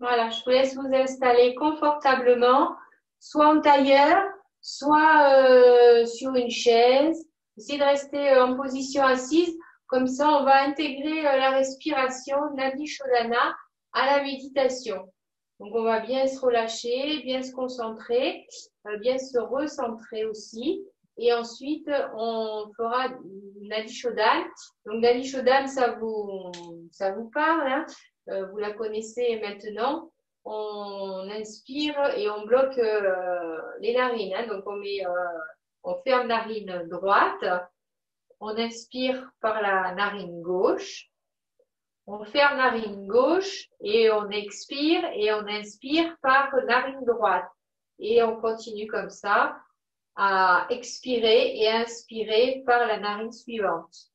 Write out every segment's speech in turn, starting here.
Voilà, je vous laisse vous installer confortablement, soit en tailleur, soit sur une chaise. Essayez de rester en position assise. Comme ça, on va intégrer la respiration Nadi Shodhana à la méditation. Donc, on va bien se relâcher, bien se concentrer, bien se recentrer aussi. Et ensuite, on fera Nadi Shodhana. Donc, Nadi Shodhana, ça vous parle, hein? Vous la connaissez maintenant. On inspire et on bloque les narines, hein. Donc, on ferme narine droite. On inspire par la narine gauche. On ferme narine gauche et on expire et on inspire par narine droite. Et on continue comme ça à expirer et inspirer par la narine suivante.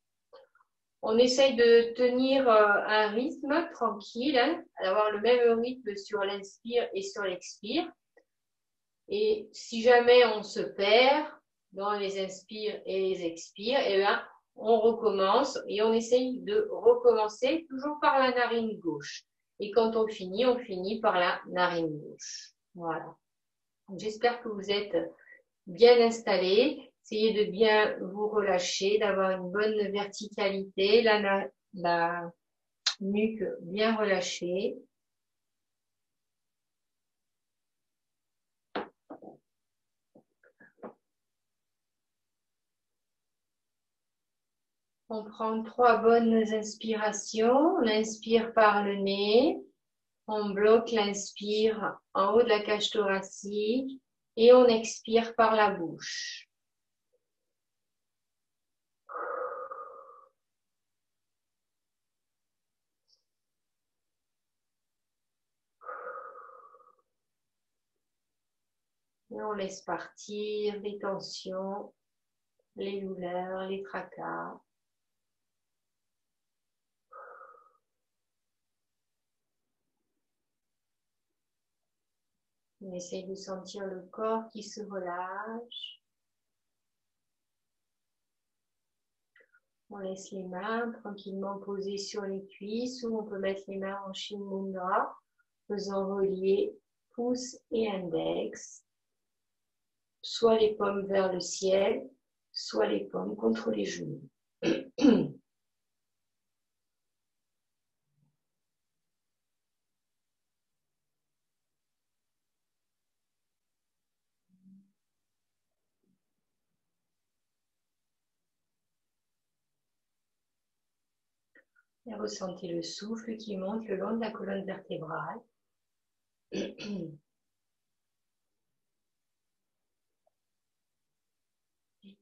On essaye de tenir un rythme tranquille, hein, d'avoir le même rythme sur l'inspire et sur l'expire. Et si jamais on se perd dans les inspires et les expires, eh bien, on recommence et on essaye de recommencer toujours par la narine gauche. Et quand on finit par la narine gauche. Voilà. J'espère que vous êtes bien installés. Essayez de bien vous relâcher, d'avoir une bonne verticalité, la nuque bien relâchée. On prend 3 bonnes inspirations. On inspire par le nez. On bloque l'inspire en haut de la cage thoracique et on expire par la bouche. Et on laisse partir les tensions, les douleurs, les tracas. On essaye de sentir le corps qui se relâche. On laisse les mains tranquillement posées sur les cuisses ou on peut mettre les mains en Shin Mudra, faisant relier pouce et index, soit les paumes vers le ciel, soit les paumes contre les genoux. Et ressentez le souffle qui monte le long de la colonne vertébrale. Et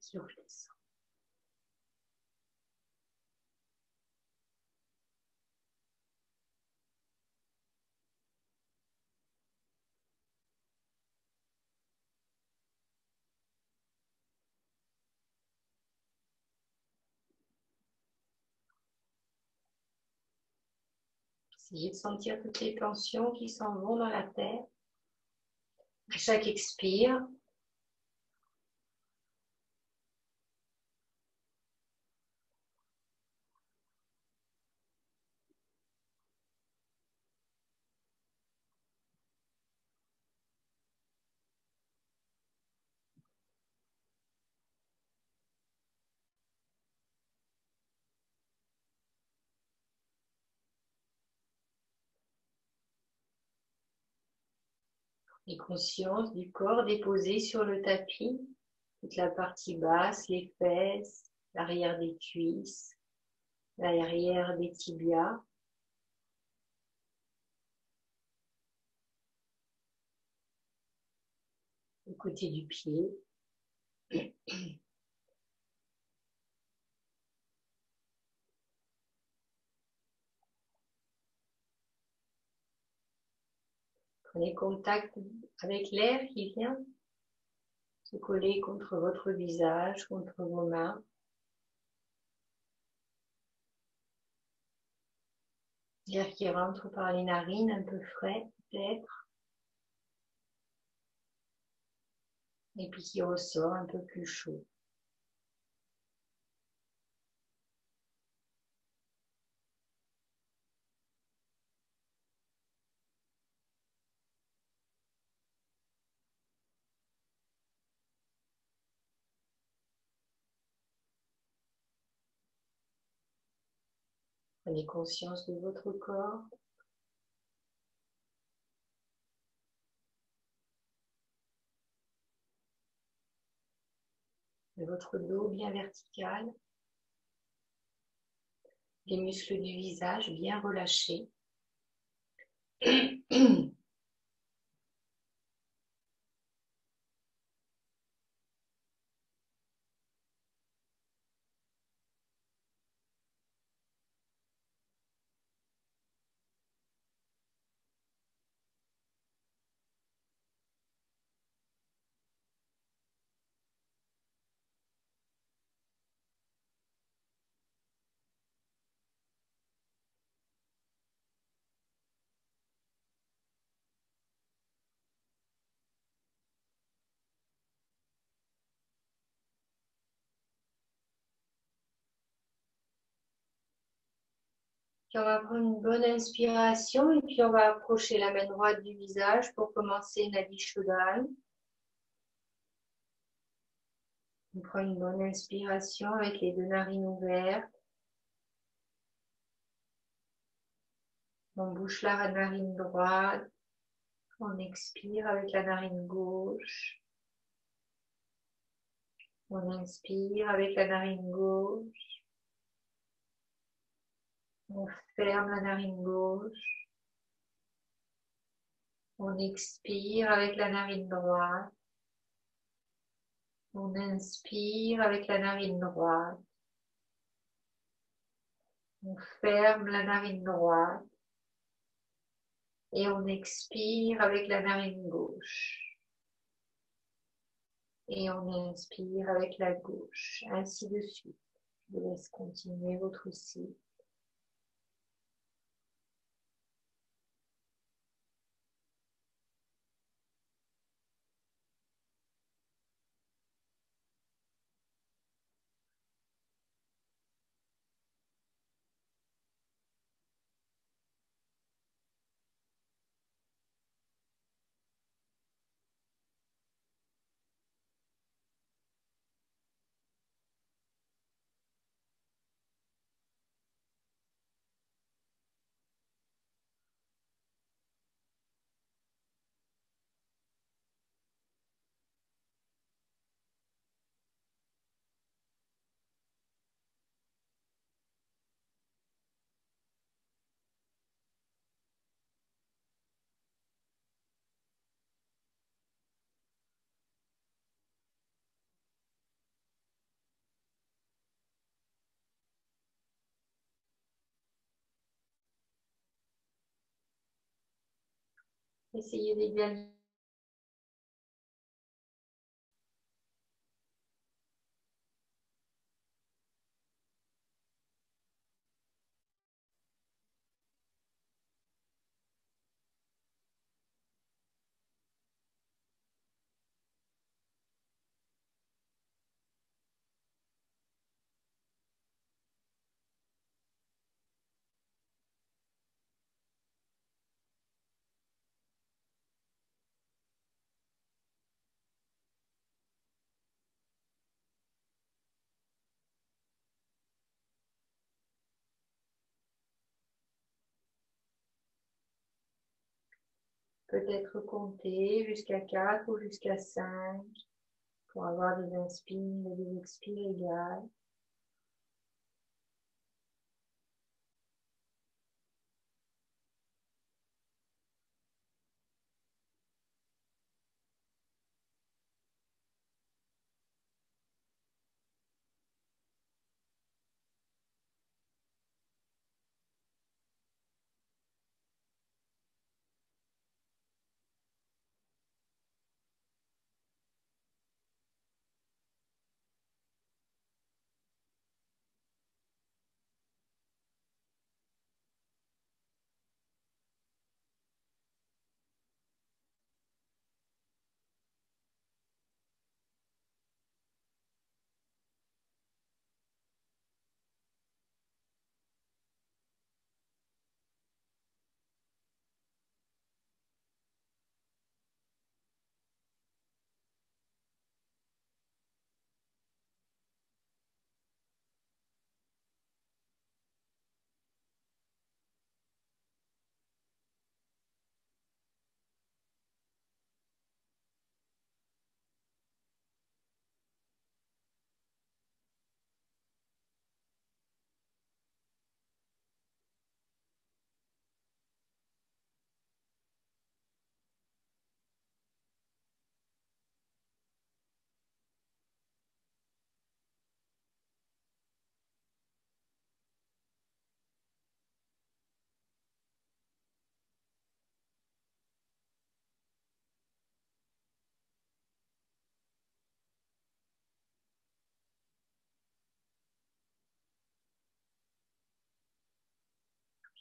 qui redescend. Essayez de sentir toutes les tensions qui s'en vont dans la tête. À chaque expire, et conscience du corps déposé sur le tapis, toute la partie basse, les fesses, l'arrière des cuisses, l'arrière des tibias. Le côté du pied. Prenez contact avec l'air qui vient se coller contre votre visage, contre vos mains. L'air qui rentre par les narines, un peu frais peut-être, et puis qui ressort un peu plus chaud. Prenez conscience de votre corps. De votre dos bien vertical. Les muscles du visage bien relâchés. Puis on va prendre une bonne inspiration et puis on va approcher la main droite du visage pour commencer Nadi Shodhana. On prend une bonne inspiration avec les deux narines ouvertes. On bouche la narine droite. On expire avec la narine gauche. On inspire avec la narine gauche. On ferme la narine gauche. On expire avec la narine droite. On inspire avec la narine droite. On ferme la narine droite. Et on expire avec la narine gauche. Et on inspire avec la gauche. Ainsi de suite. Je vous laisse continuer votre cycle. Essayez d'égaliser. Peut-être compter jusqu'à 4 ou jusqu'à 5 pour avoir des inspires et des expires égales.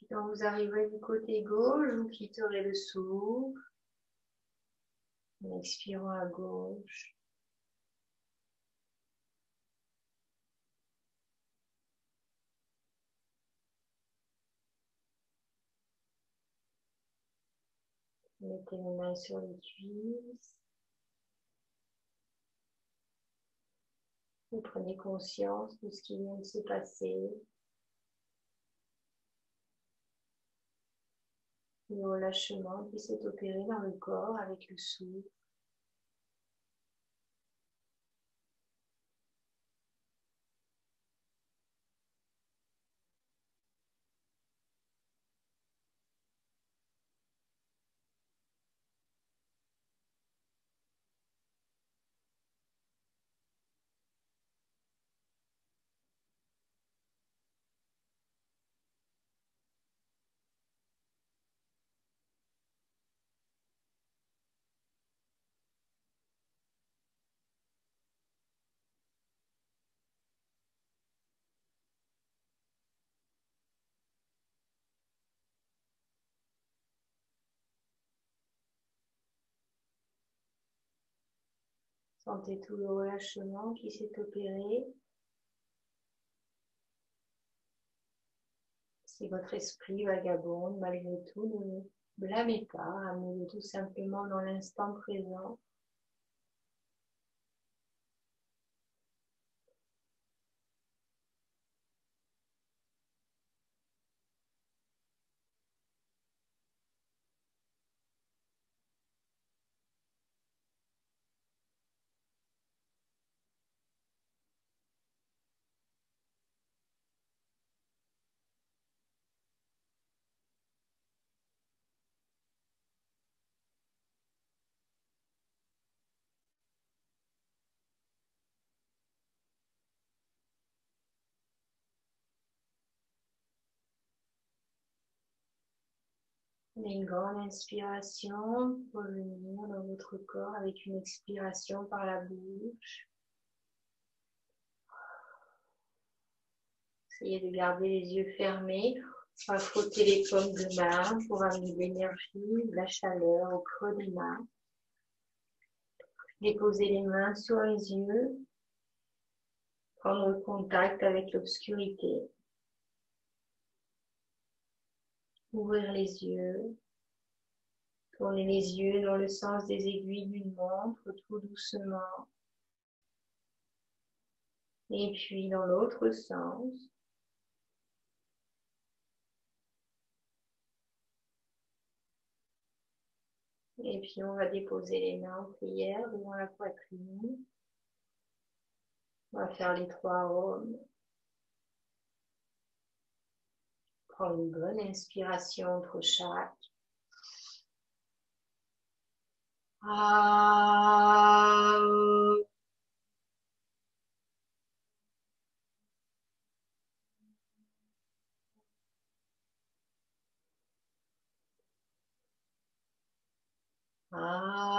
Quand vous arriverez du côté gauche, vous quitterez le souffle. En expirant à gauche. Mettez les mains sur les cuisses. Vous prenez conscience de ce qui vient de se passer. Le relâchement qui s'est opéré dans le corps avec le souffle. Sentez tout le relâchement qui s'est opéré. Si votre esprit vagabonde, malgré tout, ne blâmez pas, amenez-le tout simplement dans l'instant présent. Une grande inspiration, revenir dans votre corps avec une expiration par la bouche. Essayez de garder les yeux fermés. On va frotter les paumes de main pour amener de l'énergie, de la chaleur au creux des mains. Déposez les mains sur les yeux. Prendre contact avec l'obscurité. Ouvrir les yeux. Tournez les yeux dans le sens des aiguilles d'une montre, tout doucement. Et puis dans l'autre sens. Et puis on va déposer les mains en prière devant la poitrine. On va faire les 3 ohms. Prendre une bonne inspiration entre chaque. Ah. Ah.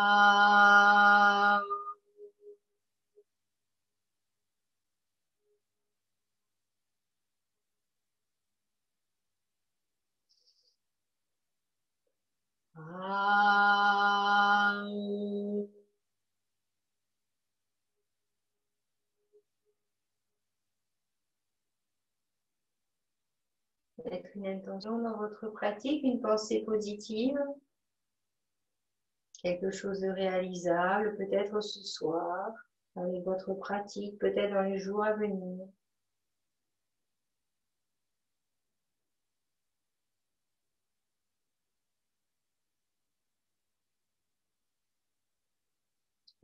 Ah. Mettre une intention dans votre pratique, une pensée positive, quelque chose de réalisable, peut-être ce soir, avec votre pratique, peut-être dans les jours à venir.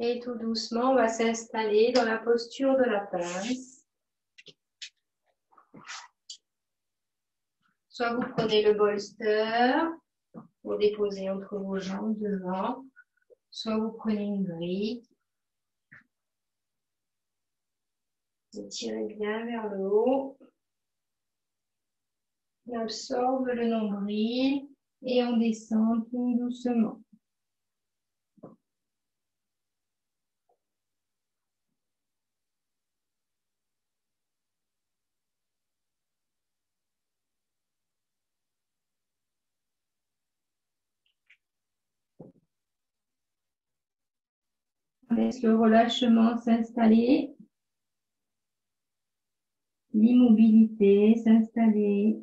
Et tout doucement, on va s'installer dans la posture de la pince. Soit vous prenez le bolster, vous déposez entre vos jambes devant, soit vous prenez une grille. Vous tirez bien vers le haut. On absorbe le nombril et on descend tout doucement. On laisse le relâchement s'installer, l'immobilité s'installer.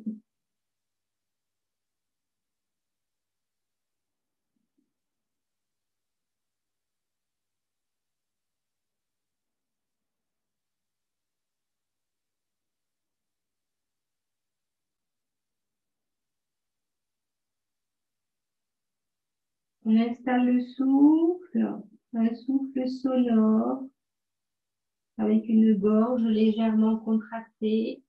On installe le souffle, un souffle sonore avec une gorge légèrement contractée.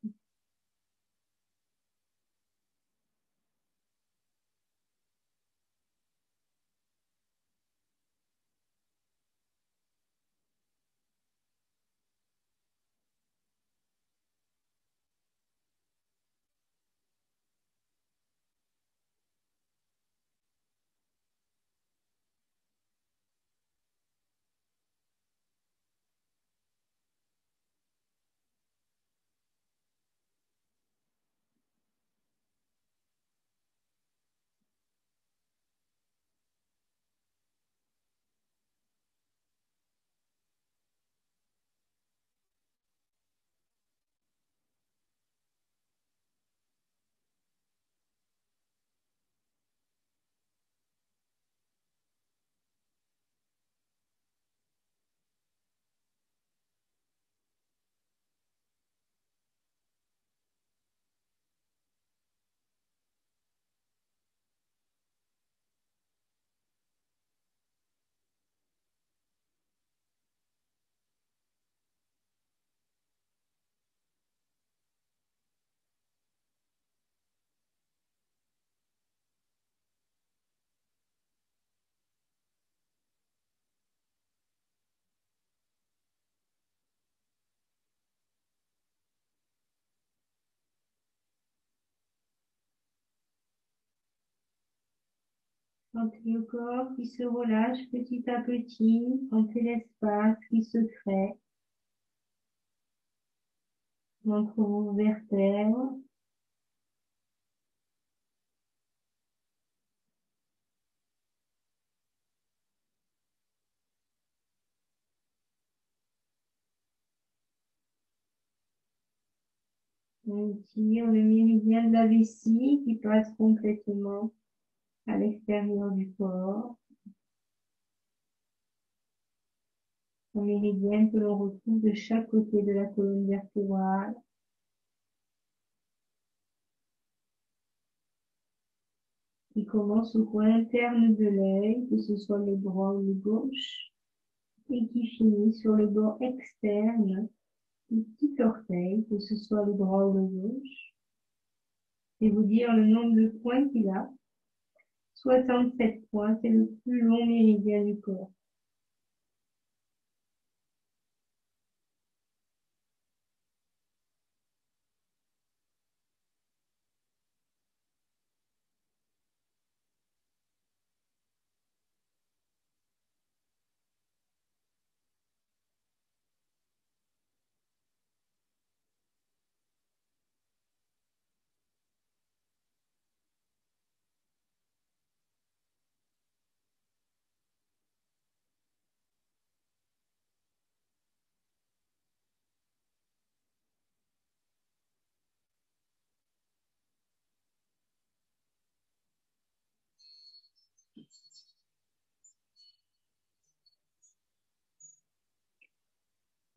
Sentez le corps qui se relâche petit à petit, sentez l'espace qui se crée entre vos vertèbres. On tire le méridien de la vessie qui passe complètement à l'extérieur du corps. Un méridien que l'on retrouve de chaque côté de la colonne vertébrale. Qui commence au coin interne de l'œil, que ce soit le droit ou le gauche, et qui finit sur le bord externe du petit orteil, que ce soit le droit ou le gauche. Et vous dire le nombre de points qu'il a. 67 points, c'est le plus long méridien du corps.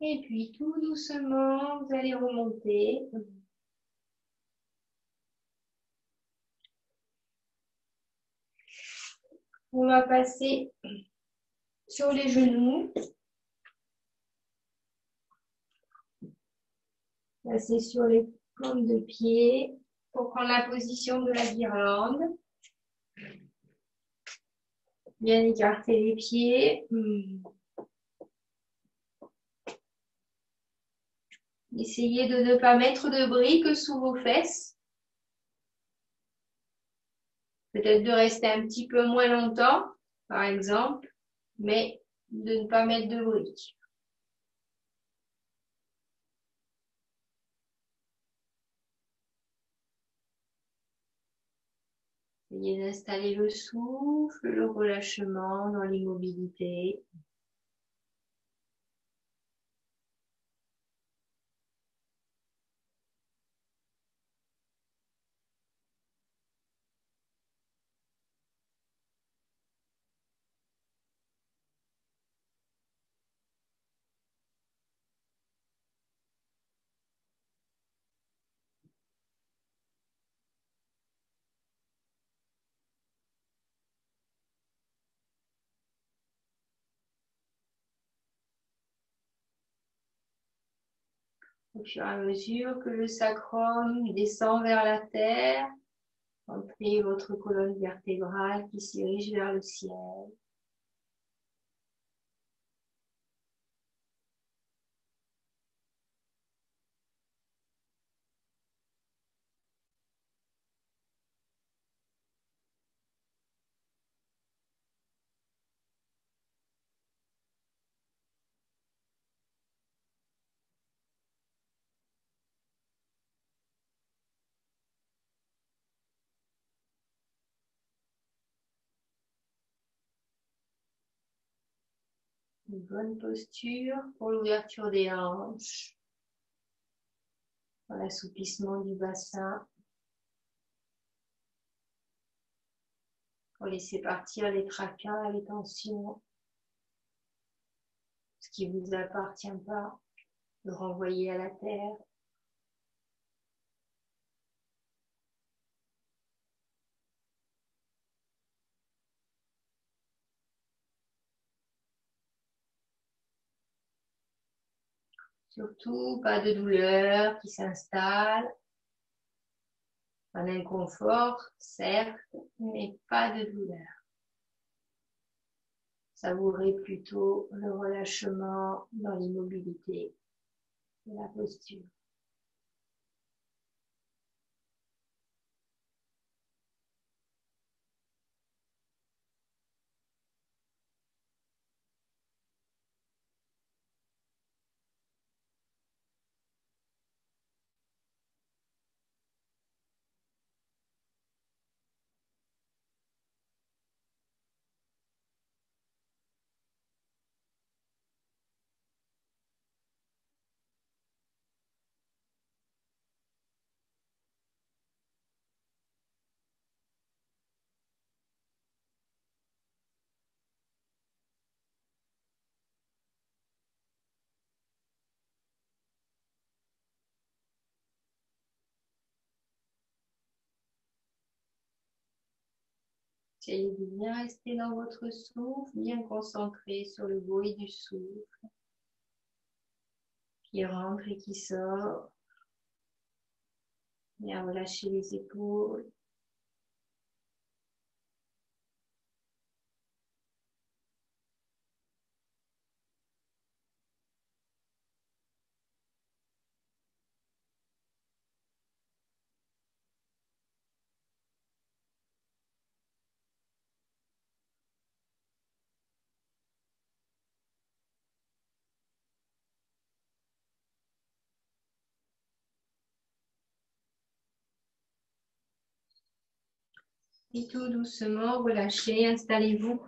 Et puis tout doucement, vous allez remonter. On va passer sur les genoux. Passer sur les plantes de pied pour prendre la position de la guirlande. Bien écarter les pieds. Essayez de ne pas mettre de briques sous vos fesses. Peut-être de rester un petit peu moins longtemps, par exemple, mais de ne pas mettre de briques. Essayez d'installer le souffle, le relâchement dans l'immobilité. Au fur et à mesure que le sacrum descend vers la terre, entrez votre colonne vertébrale qui se dirige vers le ciel. Une bonne posture pour l'ouverture des hanches, pour l'assouplissement du bassin, pour laisser partir les tracas, les tensions, ce qui ne vous appartient pas, de renvoyer à la terre. Surtout, pas de douleur qui s'installe. Un inconfort, certes, mais pas de douleur. Savourez plutôt le relâchement dans l'immobilité de la posture. Essayez de bien rester dans votre souffle, bien concentré sur le bruit du souffle qui rentre et qui sort. Bien relâcher les épaules. Et tout doucement, relâchez, installez-vous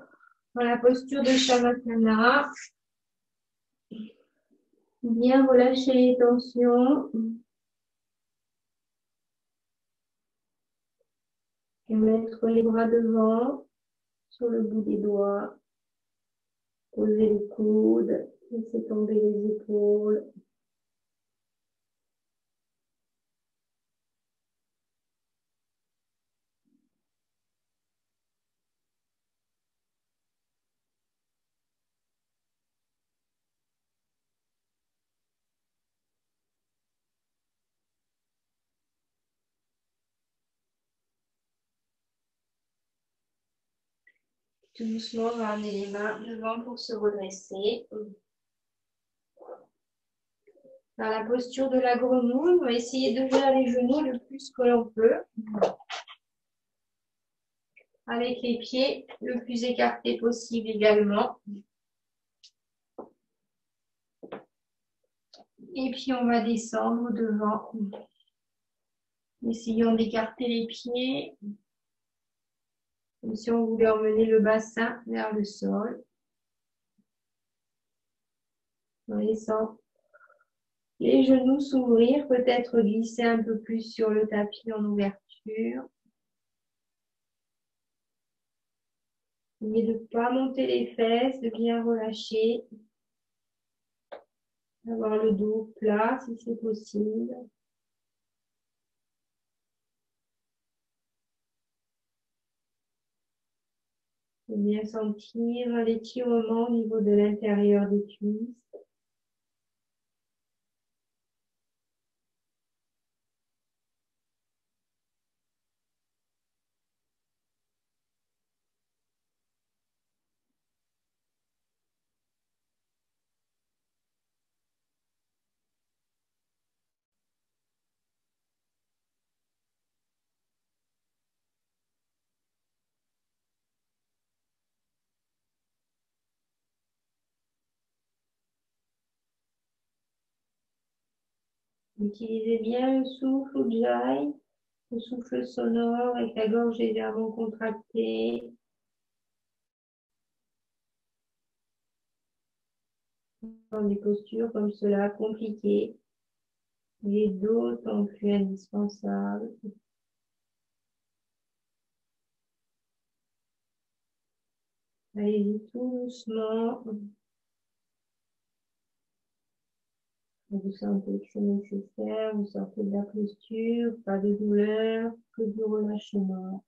dans la posture de Shavasana. Bien relâcher les tensions. Et mettre les bras devant, sur le bout des doigts. Posez les coudes, laissez tomber les épaules. Tout doucement, on va amener les mains devant pour se redresser. Dans la posture de la grenouille, on va essayer d'ouvrir les genoux le plus que l'on peut. Avec les pieds le plus écartés possible également. Et puis on va descendre devant. Essayons d'écarter les pieds. Comme si on voulait emmener le bassin vers le sol. On laissant les genoux s'ouvrir, peut-être glisser un peu plus sur le tapis en ouverture. Essayez de ne pas monter les fesses, de bien relâcher. Avoir le dos plat si c'est possible. Et bien sentir l'étirement au niveau de l'intérieur des cuisses. Utilisez bien le souffle Ujjayi, le souffle sonore avec la gorge légèrement contractée. Dans des postures comme cela, compliquées, il est d'autant plus indispensable. Allez-y tout doucement. Vous sentez que c'est nécessaire, vous sortez de la posture, pas de douleur, que du relâchement.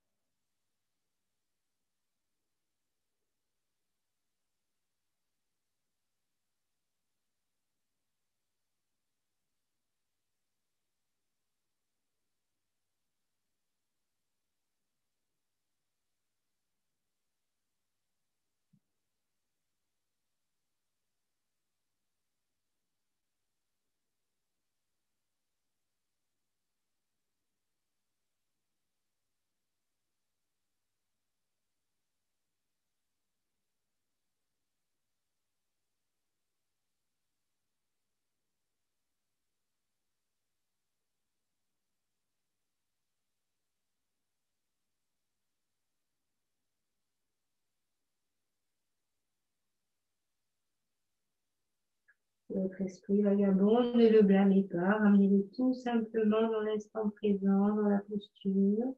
Votre esprit vagabond, ne le blâmez pas, ramenez-le tout simplement dans l'instant présent, dans la posture.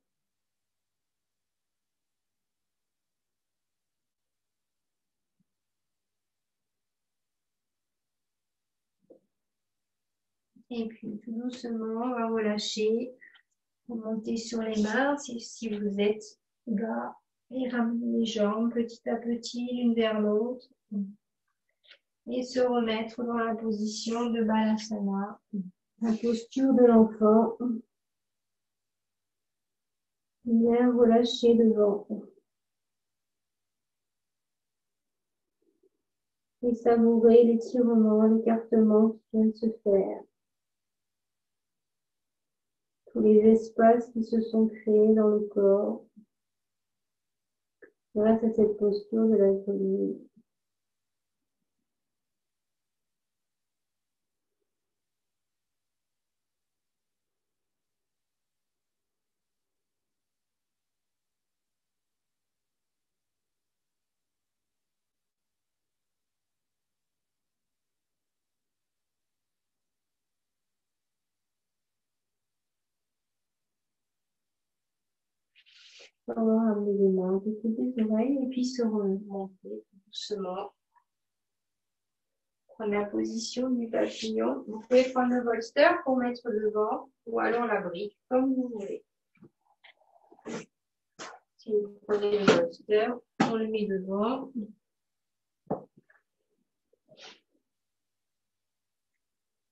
Et puis tout doucement, on va relâcher. Vous montez sur les mains si vous êtes bas et ramenez les jambes petit à petit l'une vers l'autre. Et se remettre dans la position de Balasana, la posture de l'enfant. Bien relâché devant. Et savourer l'étirement, l'écartement qui vient de se faire. Tous les espaces qui se sont créés dans le corps grâce à cette posture de la colline. On va ramener les mains au-dessus des oreilles et puis se remonter doucement. Prenez la position du papillon. Vous pouvez prendre le bolster pour mettre devant ou alors la brique, comme vous voulez. Si vous prenez le bolster, on le met devant.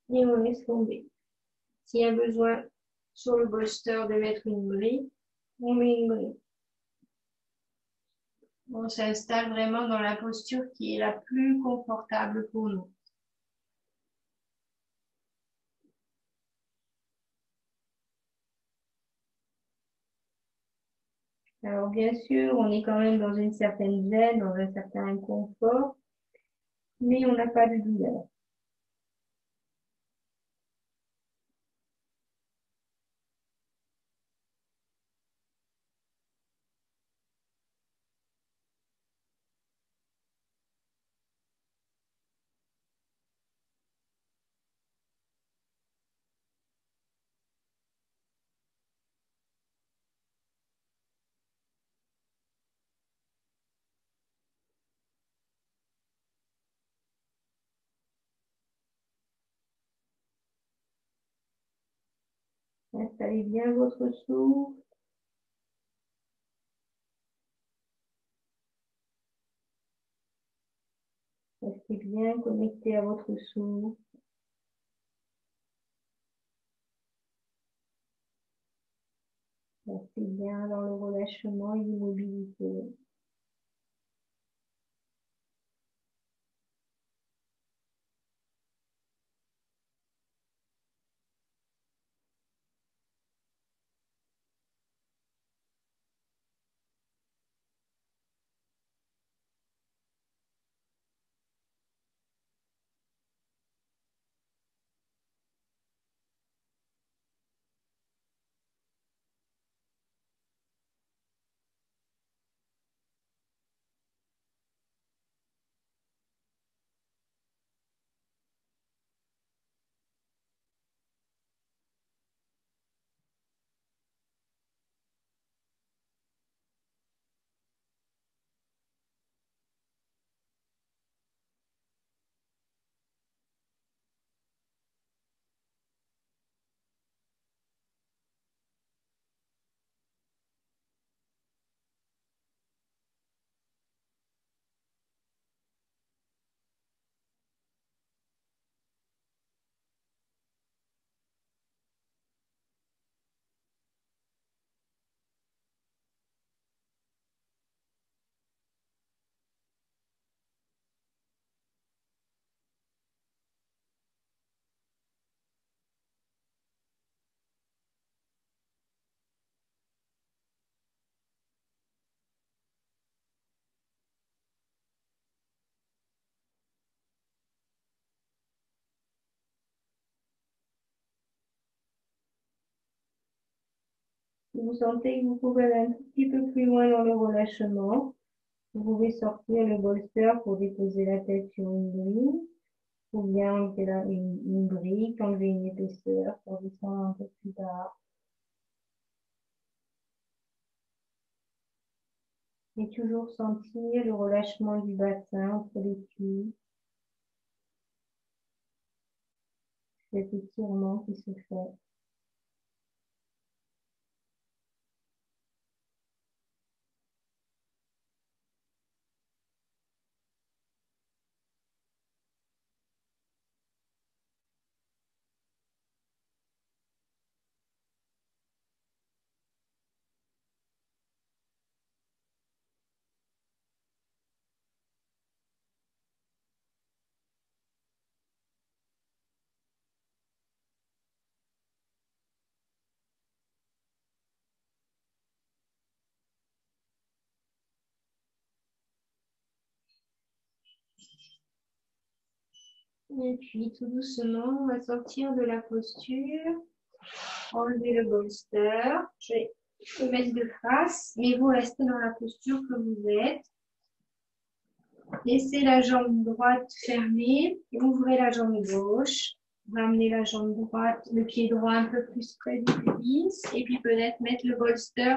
Et on laisse tomber. S'il y a besoin sur le bolster de mettre une brique, on met une brique. On s'installe vraiment dans la posture qui est la plus confortable pour nous. Alors bien sûr, on est quand même dans une certaine gêne, dans un certain inconfort, mais on n'a pas de douleur. Installez bien votre souffle. Restez bien connecté à votre souffle. Restez bien dans le relâchement et l'immobilité. vous sentez que vous pouvez aller un tout petit peu plus loin dans le relâchement, vous pouvez sortir le bolster pour déposer la tête sur une grille, ou bien enlever une brique, enlever une épaisseur pour descendre un peu plus bas. Et toujours sentir le relâchement du bassin entre les cuisses. Cet étirement qui se fait. Et puis tout doucement, on va sortir de la posture, enlever le bolster. Je vais le mettre de face, mais vous restez dans la posture que vous êtes. Laissez la jambe droite fermée, ouvrez la jambe gauche, ramenez la jambe droite, le pied droit un peu plus près du pubis, et puis peut-être mettre le bolster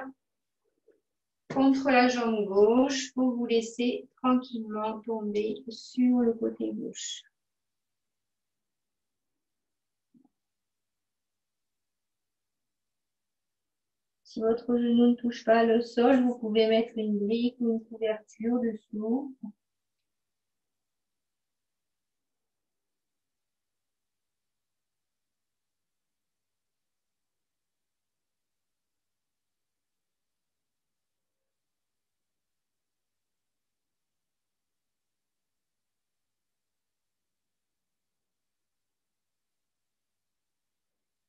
contre la jambe gauche pour vous laisser tranquillement tomber sur le côté gauche. Si votre genou ne touche pas le sol, vous pouvez mettre une brique ou une couverture dessous.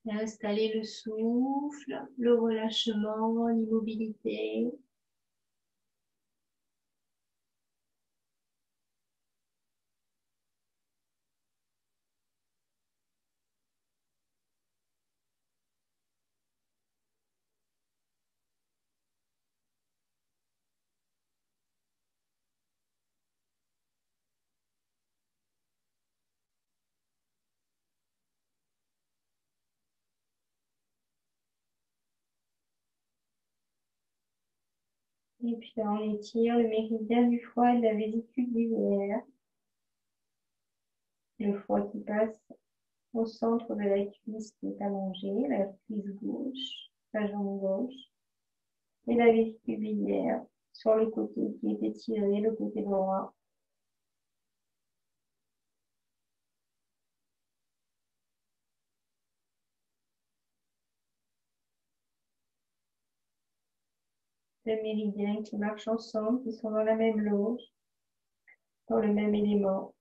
Et installez le souffle, le relâchement, l'immobilité. Et puis là, on étire le méridien du foie et de la vésicule biliaire. Le foie qui passe au centre de la cuisse qui est allongée, la cuisse gauche, la jambe gauche. Et la vésicule biliaire sur le côté qui est étiré, le côté droit. Les méridiens qui marchent ensemble, qui sont dans la même loge, dans le même élément.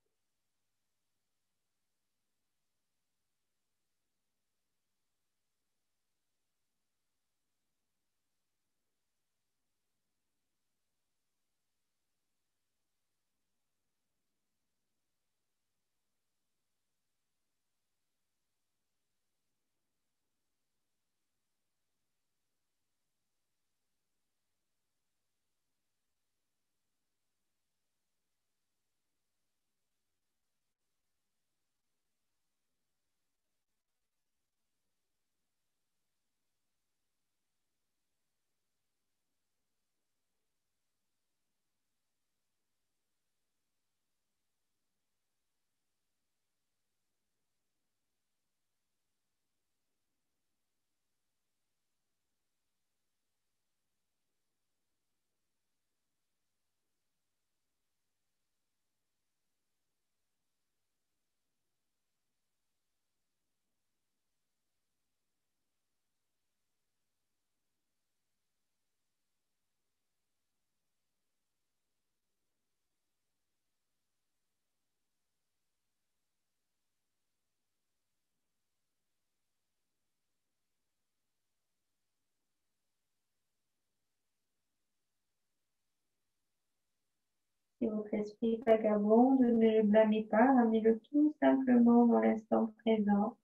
Si votre esprit vagabonde, ne le blâmez pas, ramenez-le tout simplement dans l'instant présent,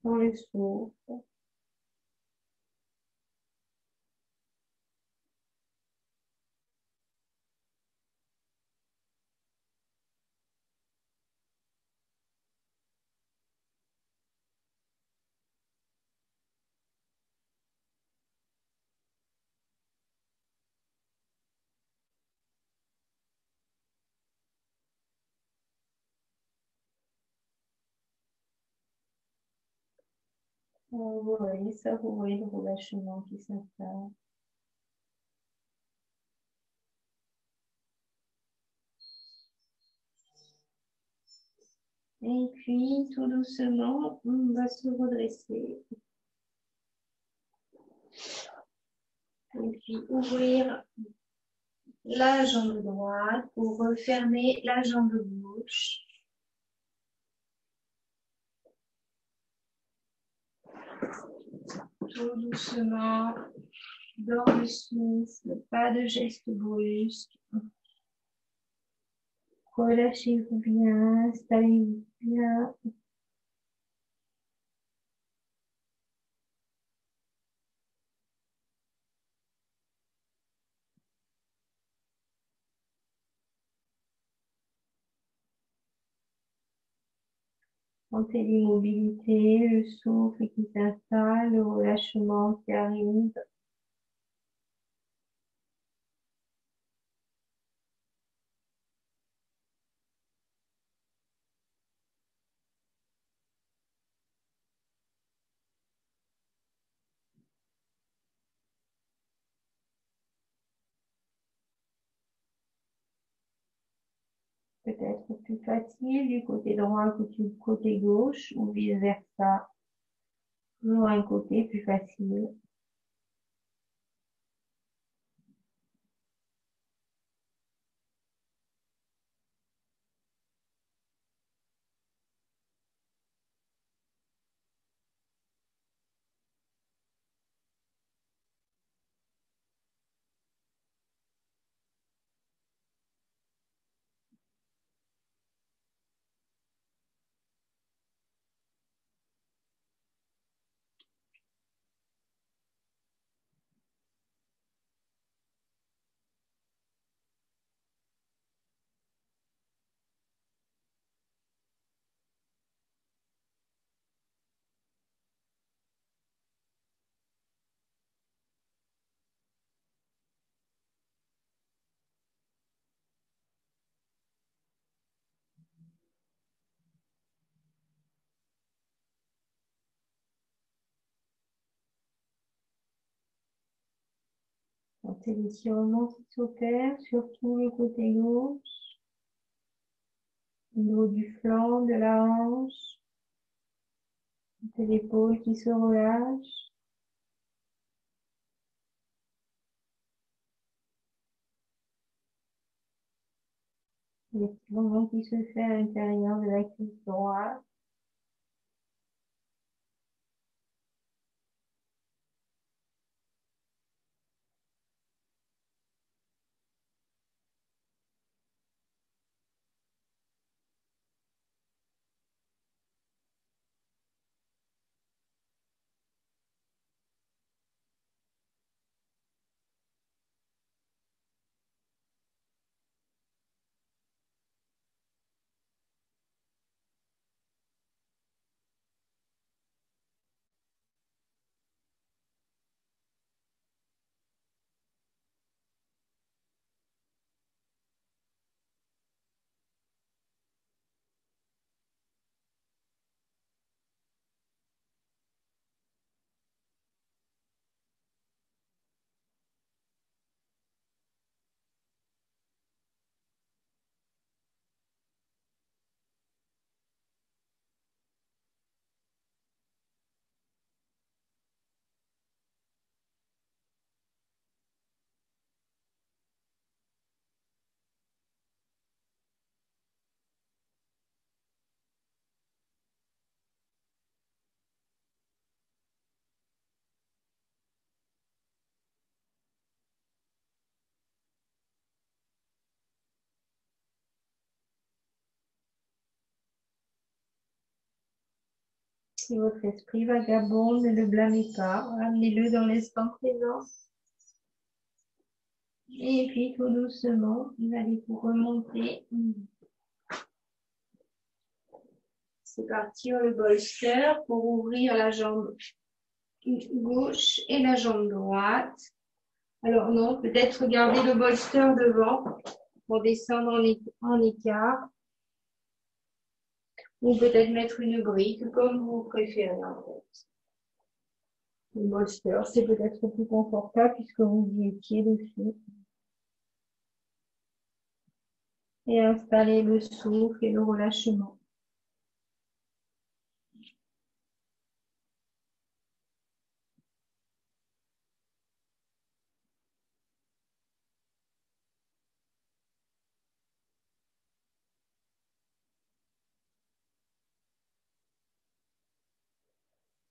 dans le souffle. Vous voyez ça, vous voyez le relâchement qui s'installe. Et puis, tout doucement, on va se redresser. Et puis, ouvrir la jambe droite pour refermer la jambe gauche. Tout doucement, dans le souffle, pas de geste brusque. Relâchez-vous bien, installez-vous bien. Sentez l'immobilité, le souffle qui s'installe, le relâchement qui arrive. Peut-être plus facile du côté droit que du côté gauche ou vice-versa. Toujours un côté plus facile. Sentez l'étirement qui s'opère, surtout le côté gauche, au niveau du flanc, de la hanche. Sentez l'épaule qui se relâche. L'étirement qui se fait à l'intérieur de la cuisse droite. Si votre esprit vagabonde, ne le blâmez pas, ramenez-le dans l'instant présent. Et puis tout doucement, vous allez vous remonter. C'est parti, le bolster pour ouvrir la jambe gauche et la jambe droite. Alors non, peut-être garder le bolster devant pour descendre en écart. Ou peut-être mettre une brique, comme vous préférez en fait. Le bolster, c'est peut-être plus confortable puisque vous y étiez dessus. Et installez le souffle et le relâchement.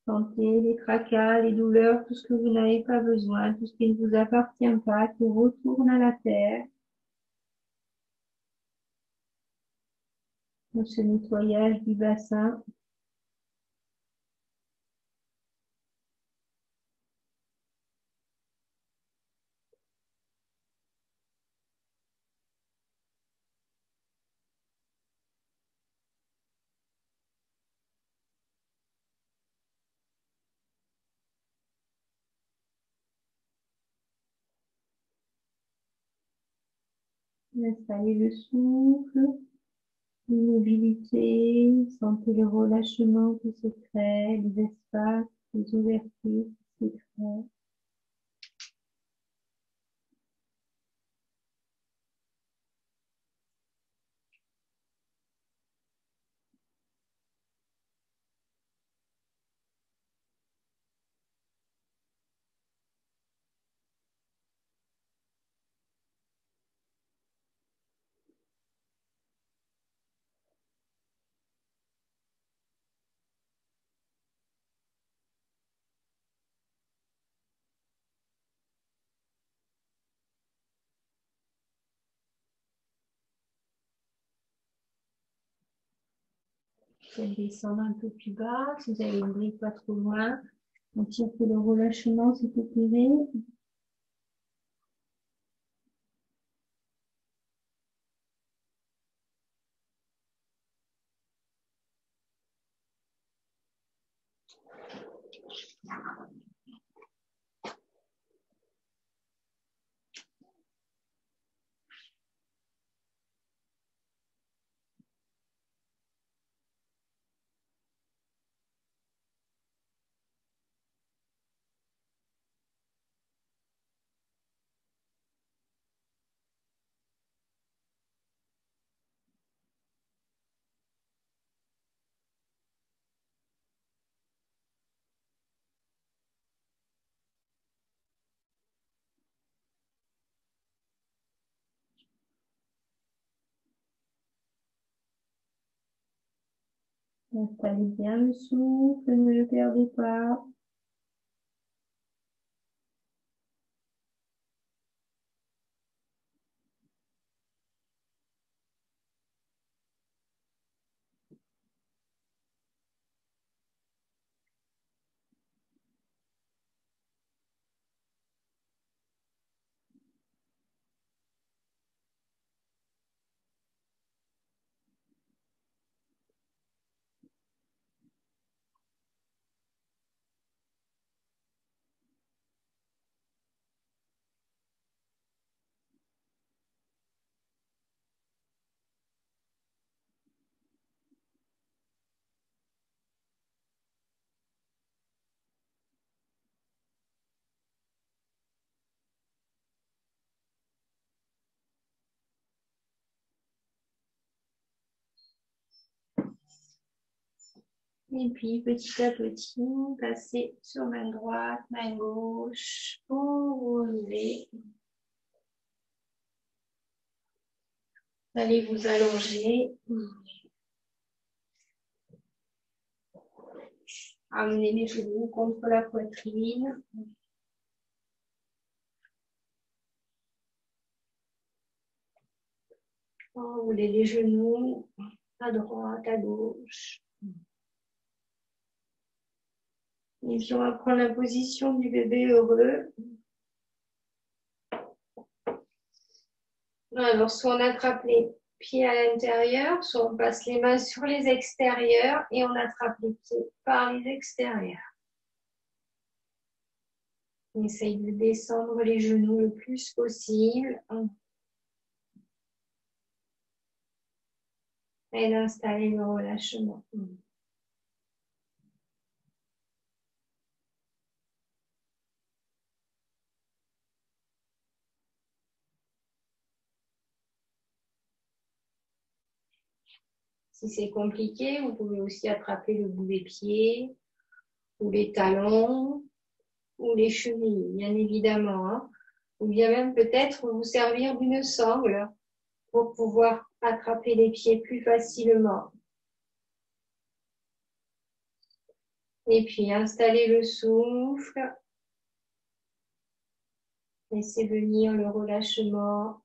Sentez les tracas, les douleurs, tout ce que vous n'avez pas besoin, tout ce qui ne vous appartient pas, qui retourne à la terre. Dans ce nettoyage du bassin. Installez le souffle, l'immobilité, sentez le relâchement qui se crée, les espaces, les ouvertures qui se créent. Vous allez descendre un peu plus bas, si vous avez une grille pas trop loin. On tire que le relâchement s'est opéré. Installez bien le souffle, ne le perdez pas. Et puis, petit à petit, passez sur main droite, main gauche, pour vous relever. Allez vous allonger. Amenez les genoux contre la poitrine. Enroulez les genoux à droite, à gauche. Et puis, on va prendre la position du bébé heureux. Alors, soit on attrape les pieds à l'intérieur, soit on passe les mains sur les extérieurs et on attrape les pieds par les extérieurs. On essaye de descendre les genoux le plus possible et d'installer le relâchement. Si c'est compliqué, vous pouvez aussi attraper le bout des pieds ou les talons ou les chevilles, bien évidemment. Hein. Ou bien même peut-être vous servir d'une sangle pour pouvoir attraper les pieds plus facilement. Et puis installez le souffle. Laissez venir le relâchement.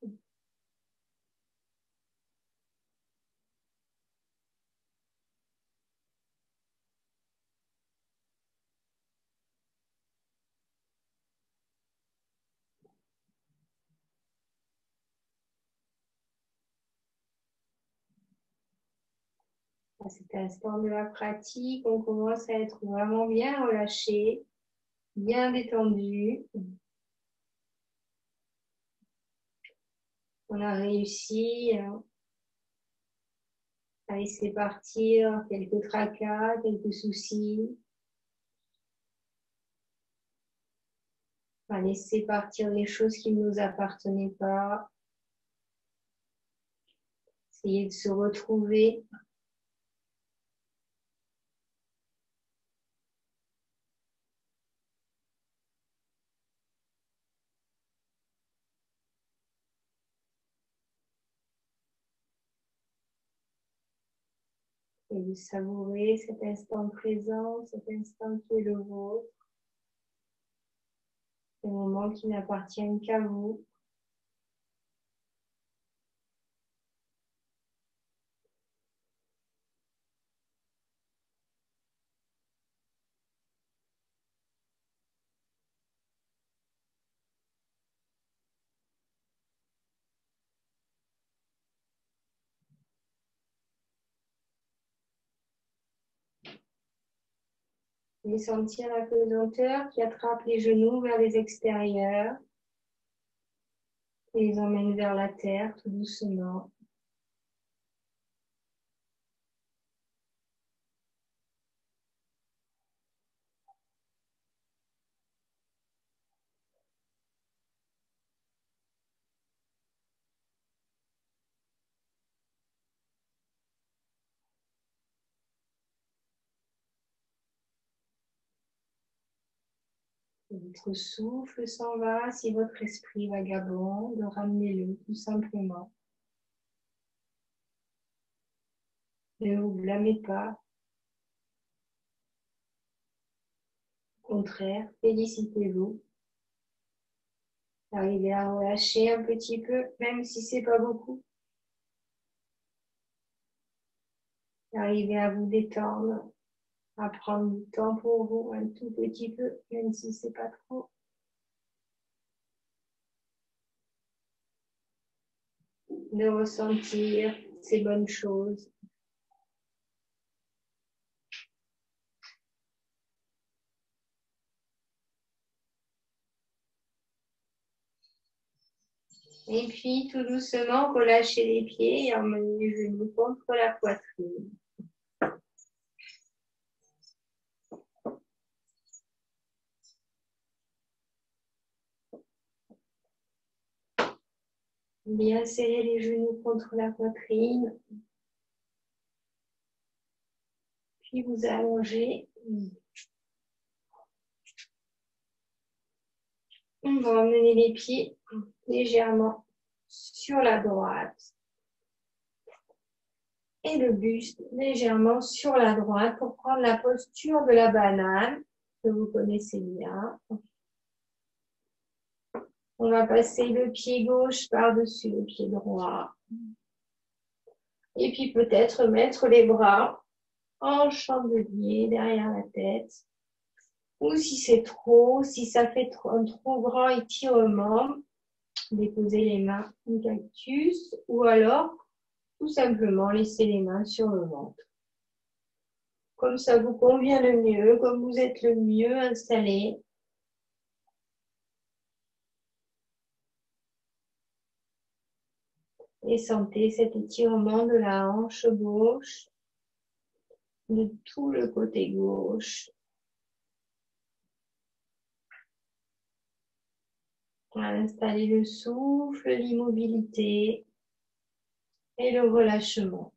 À cet instant de la pratique, on commence à être vraiment bien relâché, bien détendu. On a réussi à laisser partir quelques tracas, quelques soucis, à laisser partir les choses qui ne nous appartenaient pas, essayer de se retrouver. Et de savourer cet instant présent, cet instant qui est le vôtre, des moments qui n'appartiennent qu'à vous. Et sentir la pesanteur qui attrape les genoux vers les extérieurs et les emmène vers la terre tout doucement. Votre souffle s'en va, si votre esprit vagabonde, ramenez-le tout simplement. Ne vous blâmez pas. Au contraire, félicitez-vous. Arrivez à relâcher un petit peu, même si c'est pas beaucoup. Arrivez à vous détendre, à prendre du temps pour vous, un tout petit peu, même si c'est pas trop. De ressentir ces bonnes choses. Et puis, tout doucement, relâchez les pieds et emmenez les genoux contre la poitrine. Bien serrer les genoux contre la poitrine. Puis vous allongez. On va emmener les pieds légèrement sur la droite. Et le buste légèrement sur la droite pour prendre la posture de la banane que vous connaissez bien. On va passer le pied gauche par-dessus le pied droit. Et puis peut-être mettre les bras en chandelier derrière la tête. Ou si c'est trop, si ça fait un trop grand étirement, déposer les mains en cactus ou alors tout simplement laisser les mains sur le ventre. Comme ça vous convient le mieux, comme vous êtes le mieux installé. Et sentez cet étirement de la hanche gauche, de tout le côté gauche. Installez le souffle, l'immobilité et le relâchement.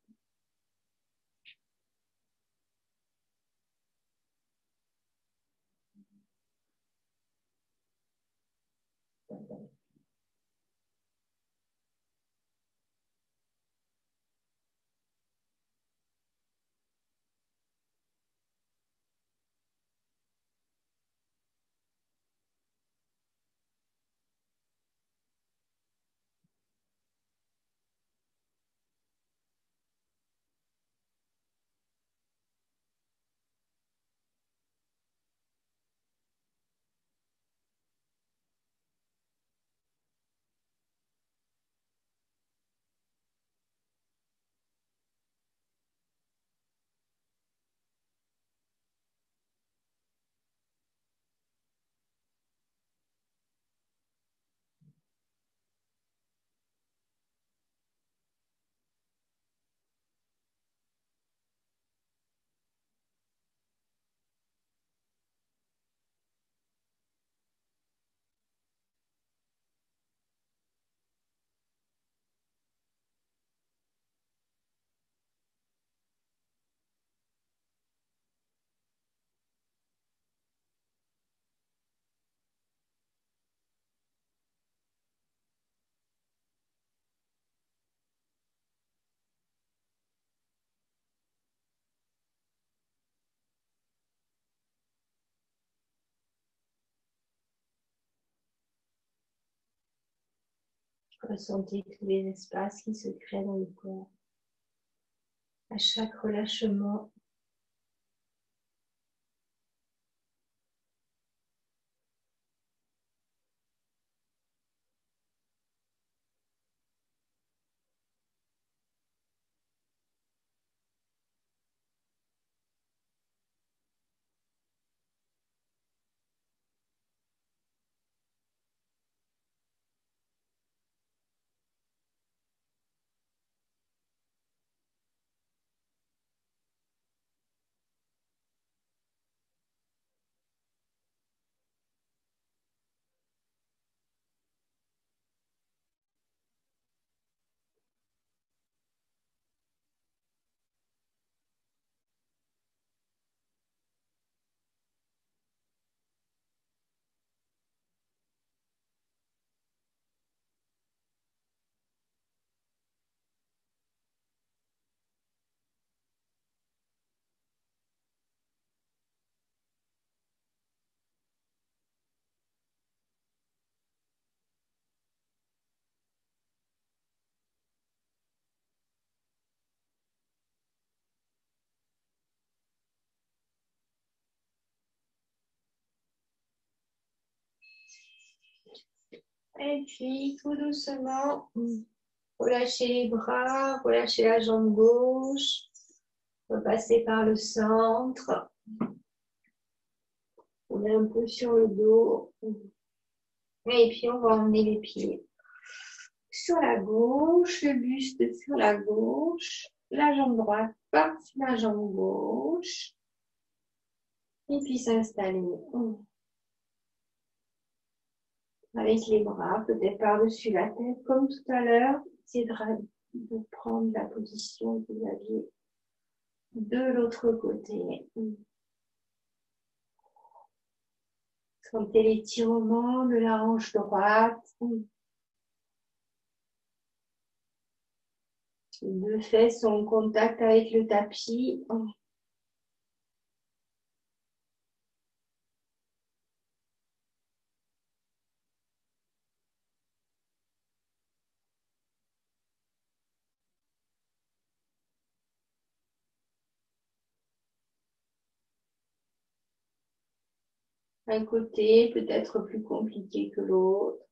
Ressentez tous les espaces qui se créent dans le corps. À chaque relâchement, et puis tout doucement, relâchez les bras, relâchez la jambe gauche, repassez par le centre, on est un peu sur le dos, et puis on va emmener les pieds sur la gauche, le buste sur la gauche, la jambe droite par-dessus la jambe gauche, et puis s'installer avec les bras peut-être par-dessus la tête comme tout à l'heure. C'est de prendre la position que vous aviez de l'autre côté. Sentez l'étirement de la hanche droite. Les deux fesses sont en contact avec le tapis. Un côté peut être plus compliqué que l'autre.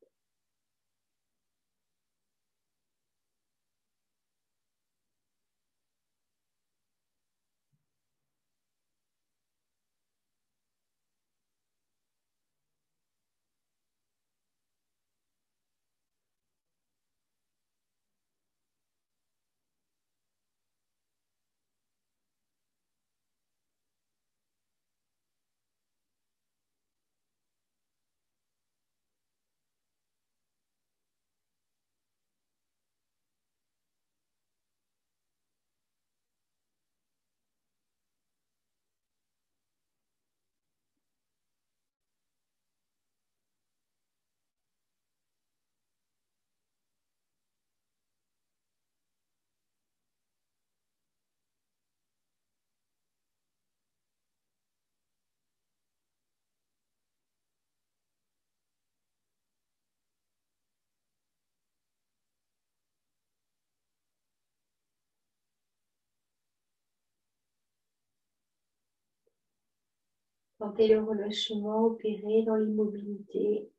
Sentez le relâchement opérer dans l'immobilité.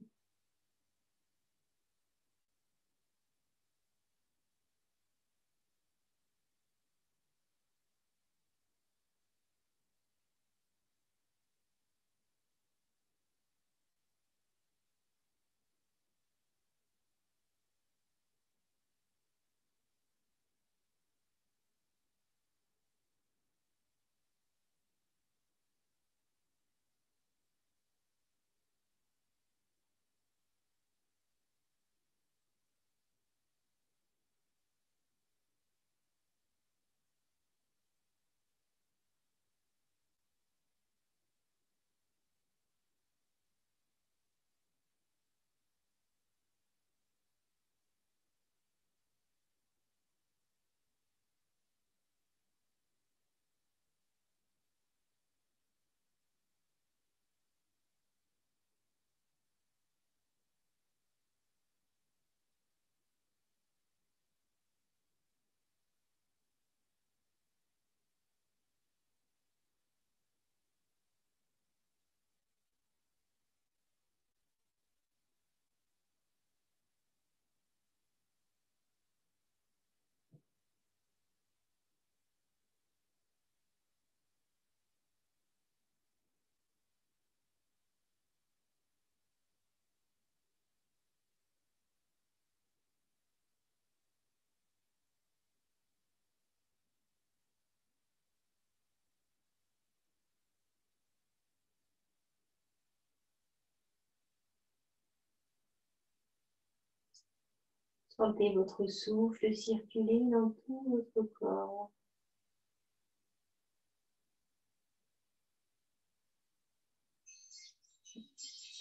Sentez votre souffle circuler dans tout votre corps.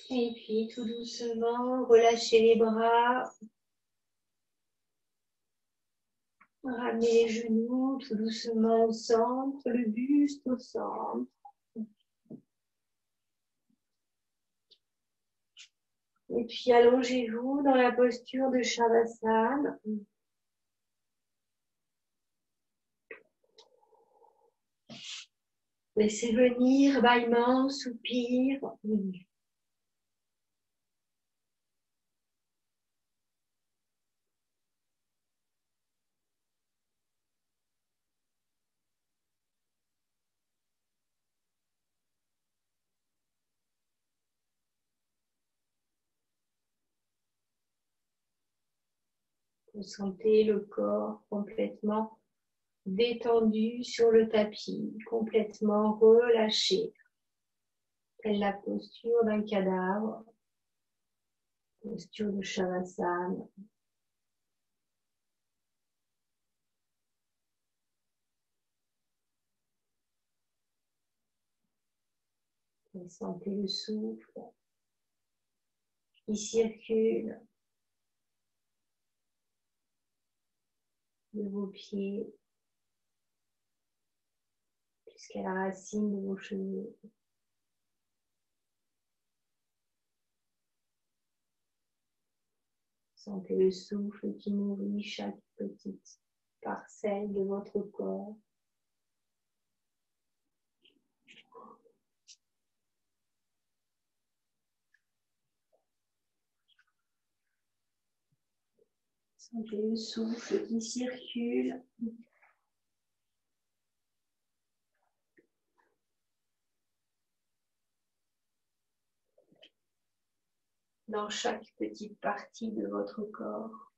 Et puis tout doucement, relâchez les bras. Ramenez les genoux tout doucement au centre, le buste au centre. Et puis allongez-vous dans la posture de Shavasana. Laissez venir bâillements, soupirs. Vous sentez le corps complètement détendu sur le tapis, complètement relâché, telle la posture d'un cadavre, posture de Shavasana. Et sentez le souffle qui circule de vos pieds jusqu'à la racine de vos cheveux. Sentez le souffle qui nourrit chaque petite parcelle de votre corps. Sentez le souffle qui circule dans chaque petite partie de votre corps.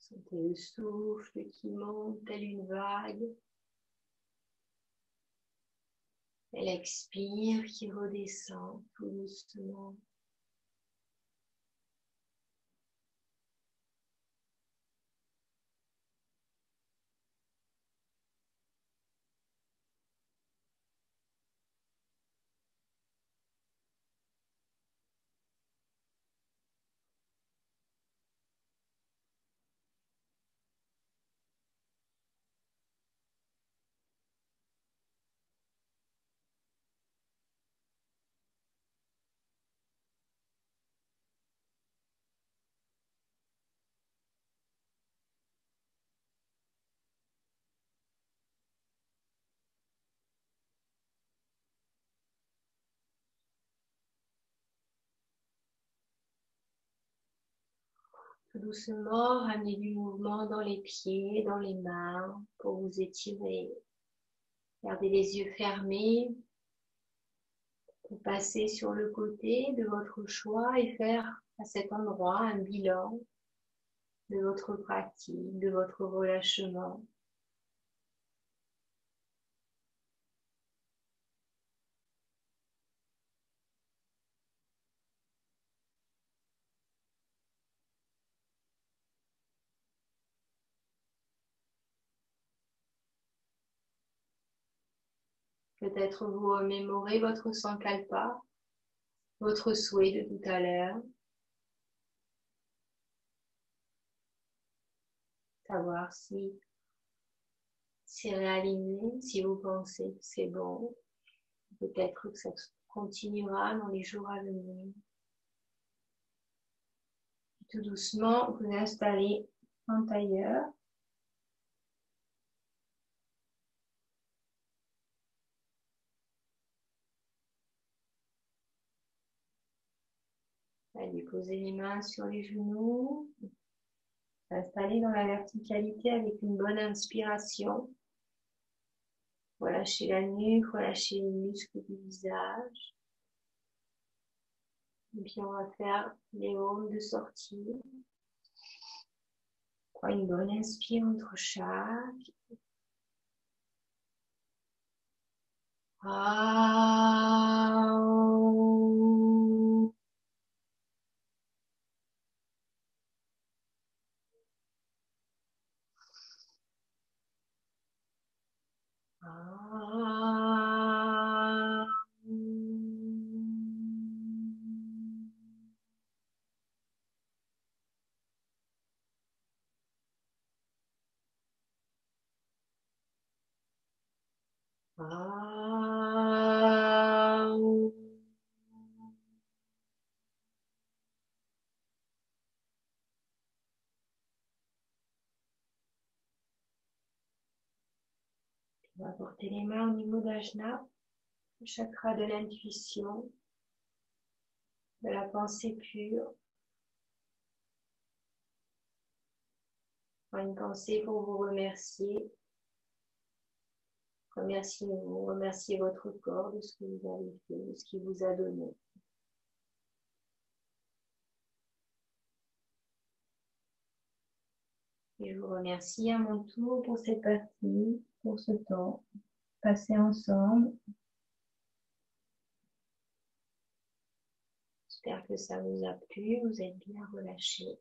Sentez le souffle qui monte telle une vague. Et l'expire qui redescend tout doucement. Tout doucement, ramenez du mouvement dans les pieds, dans les mains, pour vous étirer. Gardez les yeux fermés pour passer sur le côté de votre choix et faire à cet endroit un bilan de votre pratique, de votre relâchement. Peut-être vous remémorez votre sankalpa, votre souhait de tout à l'heure. Savoir si C'est réaligné. Si vous pensez que c'est bon, peut-être que ça continuera dans les jours à venir. Tout doucement, vous installez en tailleur. Allez, posez les mains sur les genoux. Installez dans la verticalité avec une bonne inspiration. Relâchez la nuque, relâchez les muscles du visage. Et puis on va faire les ondes de sortie. Prenez une bonne inspire entre chaque. Ah. On va porter les mains au niveau d'Ajna, le chakra de l'intuition, de la pensée pure. Une pensée pour vous remercier. Remerciez-vous, remerciez votre corps de ce que vous avez fait, de ce qu'il vous a donné. Et je vous remercie à mon tour pour cette partie, pour ce temps passé ensemble. J'espère que ça vous a plu, vous êtes bien relâchés.